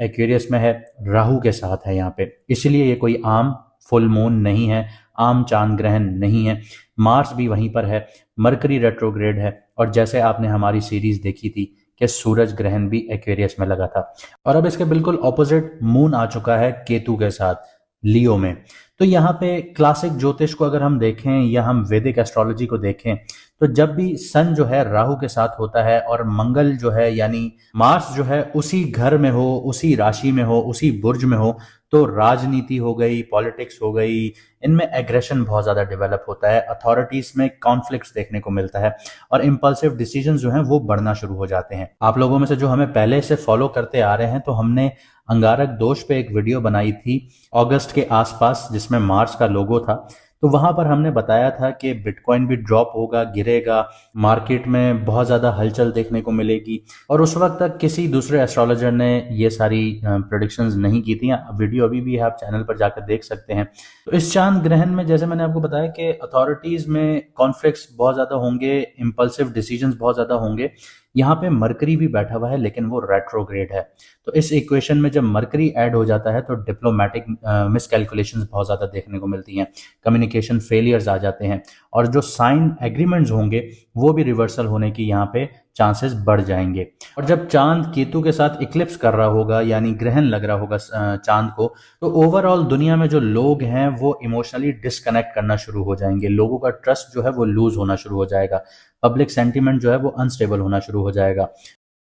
Aquarius में है, राहु के साथ है यहाँ पे, इसलिए ये कोई आम फुल मून नहीं है, आम चांद ग्रहण नहीं है। मार्स भी वहीं पर है, मरकरी रेट्रोग्रेड है, और जैसे आपने हमारी सीरीज देखी थी कि सूरज ग्रहण भी एक्वेरियस में लगा था। और अब इसके बिल्कुल ऑपोजिट मून आ चुका है केतु के साथ लियो में। तो यहाँ पे क्लासिक ज्योतिष को अगर हम देखें या हम वैदिक एस्ट्रोलॉजी को देखें, तो जब भी सन जो है राहु के साथ होता है और मंगल जो है यानी मार्स जो है उसी घर में हो, उसी राशि में हो, उसी बुर्ज में हो, तो राजनीति हो गई, पॉलिटिक्स हो गई, इनमें एग्रेशन बहुत ज्यादा डेवलप होता है, अथॉरिटीज में कॉन्फ्लिक्ट्स देखने को मिलता है और इम्पल्सिव डिसीजंस जो हैं वो बढ़ना शुरू हो जाते हैं। आप लोगों में से जो हमें पहले से फॉलो करते आ रहे हैं, तो हमने अंगारक दोष पे एक वीडियो बनाई थी अगस्त के आसपास जिसमें मार्स का लोगो था। तो वहां पर हमने बताया था कि बिटकॉइन भी ड्रॉप होगा, गिरेगा, मार्केट में बहुत ज्यादा हलचल देखने को मिलेगी, और उस वक्त तक किसी दूसरे एस्ट्रोलॉजर ने ये सारी प्रेडिक्शंस नहीं की थी। वीडियो अभी भी आप चैनल पर जाकर देख सकते हैं। तो इस चांद ग्रहण में जैसे मैंने आपको बताया कि अथॉरिटीज में कॉन्फ्लिक्ट्स बहुत ज्यादा होंगे, इंपल्सिव डिसीजंस बहुत ज्यादा होंगे। यहाँ पे मरकरी भी बैठा हुआ है लेकिन वो रेट्रोग्रेड है, तो इस इक्वेशन में जब मरकरी ऐड हो जाता है तो डिप्लोमेटिक मिसकैलकुलेशंस बहुत ज्यादा देखने को मिलती हैं, कम्युनिकेशन फेलियर्स आ जाते हैं, और जो साइन एग्रीमेंट्स होंगे वो भी रिवर्सल होने की यहाँ पे चांसेस बढ़ जाएंगे। और जब चांद केतु के साथ इक्लिप्स कर रहा होगा यानी ग्रहण लग रहा होगा चांद को, तो ओवरऑल दुनिया में जो लोग हैं वो इमोशनली डिस्कनेक्ट करना शुरू हो जाएंगे, लोगों का ट्रस्ट जो है वो लूज होना शुरू हो जाएगा, पब्लिक सेंटीमेंट जो है वो अनस्टेबल होना शुरू हो जाएगा।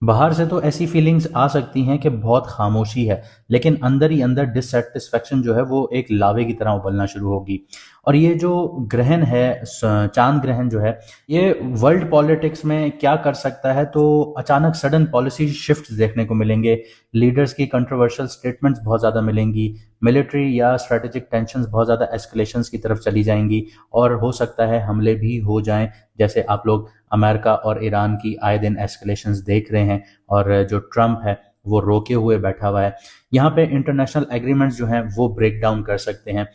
बाहर से तो ऐसी फीलिंग्स आ सकती हैं कि बहुत खामोशी है, लेकिन अंदर ही अंदर डिससेटिस्फेक्शन जो है वो एक लावे की तरह उबलना शुरू होगी। और ये जो ग्रहण है, चांद ग्रहण जो है, ये वर्ल्ड पॉलिटिक्स में क्या कर सकता है, तो अचानक सडन पॉलिसी शिफ्ट्स देखने को मिलेंगे, लीडर्स की कंट्रोवर्शियल स्टेटमेंट्स बहुत ज़्यादा मिलेंगी, मिलिट्री या स्ट्रेटेजिक टेंशंस बहुत ज़्यादा एस्केलेशंस की तरफ चली जाएंगी, और हो सकता है हमले भी हो जाएं, जैसे आप लोग अमेरिका और ईरान की आए दिन एस्केलेशंस देख रहे हैं, और जो ट्रम्प है वो रोके हुए बैठा हुआ है। यहाँ पे इंटरनेशनल एग्रीमेंट्स जो हैं वो ब्रेक डाउन कर सकते हैं,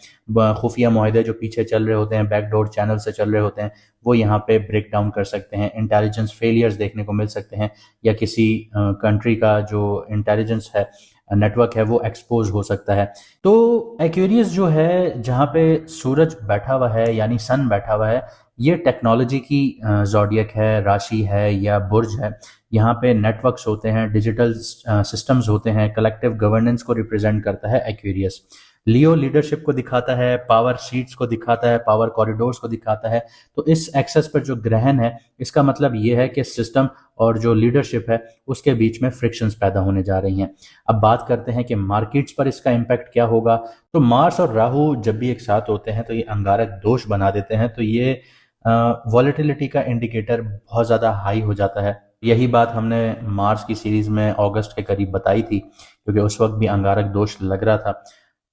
खुफिया मुआहदे जो पीछे चल रहे होते हैं, बैकडोर चैनल से चल रहे होते हैं, वो यहाँ पे ब्रेक डाउन कर सकते हैं, इंटेलिजेंस फेलियर्स देखने को मिल सकते हैं, या किसी कंट्री का जो इंटेलिजेंस है, नेटवर्क है, वो एक्सपोज हो सकता है। तो एक्वेरियस जो है जहाँ पे सूरज बैठा हुआ है यानी सन बैठा हुआ है, ये टेक्नोलॉजी की ज़ोडियक है, राशि है या बुर्ज है। यहाँ पे नेटवर्क्स होते हैं, डिजिटल सिस्टम्स होते हैं, कलेक्टिव गवर्नेंस को रिप्रेजेंट करता है एक्वेरियस। लियो लीडरशिप को दिखाता है, पावर सीट्स को दिखाता है, पावर कॉरिडोर्स को दिखाता है। तो इस एक्सेस पर जो ग्रहण है, इसका मतलब ये है कि सिस्टम और जो लीडरशिप है उसके बीच में फ्रिक्शंस पैदा होने जा रही हैं। अब बात करते हैं कि मार्केट्स पर इसका इम्पैक्ट क्या होगा। तो मार्स और राहु जब भी एक साथ होते हैं तो ये अंगारक दोष बना देते हैं, तो ये वॉलेटिलिटी का इंडिकेटर बहुत ज़्यादा हाई हो जाता है। यही बात हमने मार्स की सीरीज में अगस्त के करीब बताई थी, क्योंकि उस वक्त भी अंगारक दोष लग रहा था।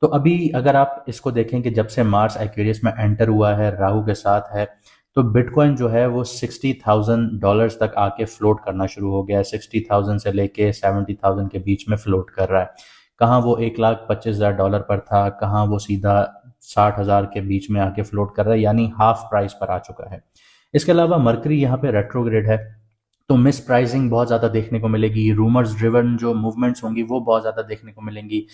तो अभी अगर आप इसको देखें कि जब से मार्स एक्वेरियस में एंटर हुआ है, राहु के साथ है, तो बिटकॉइन जो है वो $60,000 तक आके फ्लोट करना शुरू हो गया है। 60,000 से लेके 70,000 के बीच में फ्लोट कर रहा है। कहाँ वो $1,25,000 पर था, कहाँ वो सीधा 60,000 के बीच में आके फ्लोट कर रहा है, यानी हाफ प्राइस पर आ चुका है। इसके अलावा मरकरी यहाँ पे रेट्रोग्रेड है, तो मिस प्राइसिंग बहुत ज़्यादा देखने को मिलेगी, रूमर्स ड्रिवन जो मूवमेंट्स होंगी वो बहुत ज़्यादा देखने को मिलेंगी,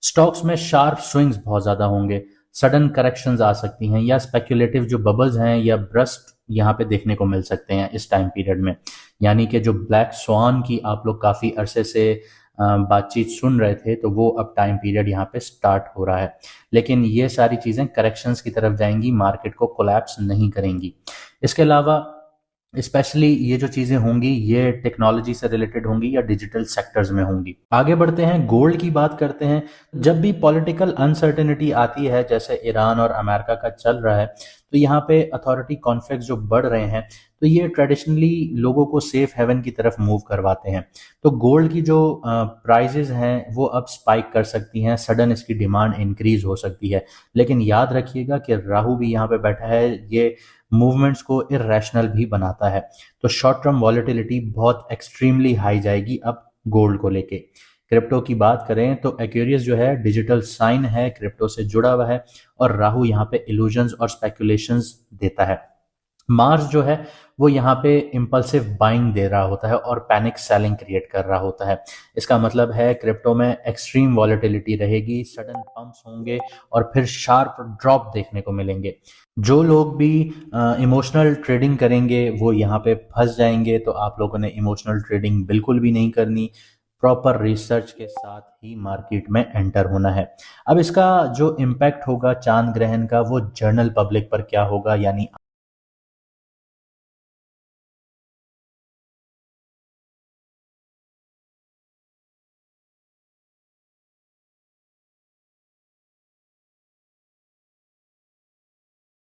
स्टॉक्स में शार्प स्विंग्स बहुत ज़्यादा होंगे, सडन करेक्शंस आ सकती हैं, या स्पेक्युलेटिव जो बबल्स हैं या ब्रस्ट यहाँ पे देखने को मिल सकते हैं इस टाइम पीरियड में। यानी कि जो ब्लैक स्वान की आप लोग काफ़ी अरसे से बातचीत सुन रहे थे, तो वो अब टाइम पीरियड यहाँ पे स्टार्ट हो रहा है। लेकिन ये सारी चीज़ें करेक्शंस की तरफ जाएंगी, मार्केट को कोलैप्स नहीं करेंगी। इसके अलावा स्पेशली ये जो चीजें होंगी ये टेक्नोलॉजी से रिलेटेड होंगी या डिजिटल सेक्टर्स में होंगी। आगे बढ़ते हैं, गोल्ड की बात करते हैं। जब भी पॉलिटिकल अनसर्टेनिटी आती है, जैसे ईरान और अमेरिका का चल रहा है, तो यहाँ पे अथॉरिटी कॉन्फ्लिक्ट जो बढ़ रहे हैं, तो ये ट्रेडिशनली लोगों को सेफ हेवन की तरफ मूव करवाते हैं। तो गोल्ड की जो प्राइजेस हैं वो अब स्पाइक कर सकती हैं, सडन इसकी डिमांड इंक्रीज हो सकती है। लेकिन याद रखिएगा कि राहु भी यहाँ पे बैठा है, ये मूवमेंट्स को इररेशनल भी बनाता है। तो शॉर्ट टर्म वॉलेटिलिटी बहुत एक्सट्रीमली हाई जाएगी अब गोल्ड को लेके। क्रिप्टो की बात करें तो एक्वेरियस जो है डिजिटल साइन है, क्रिप्टो से जुड़ा हुआ है, और राहु यहाँ पे इल्यूजन्स और स्पेकुलेशंस देता है। मार्स जो है वो यहाँ पे इम्पल्सिव बाइंग दे रहा होता है और पैनिक सेलिंग क्रिएट कर रहा होता है। इसका मतलब है क्रिप्टो में एक्सट्रीम वॉलेटिलिटी रहेगी, सडन पंप्स होंगे और फिर शार्प ड्रॉप देखने को मिलेंगे। जो लोग भी इमोशनल ट्रेडिंग करेंगे वो यहाँ पे फंस जाएंगे। तो आप लोगों ने इमोशनल ट्रेडिंग बिल्कुल भी नहीं करनी, प्रॉपर रिसर्च के साथ ही मार्केट में एंटर होना है। अब इसका जो इम्पैक्ट होगा चांद ग्रहण का वो जनरल पब्लिक पर क्या होगा, यानी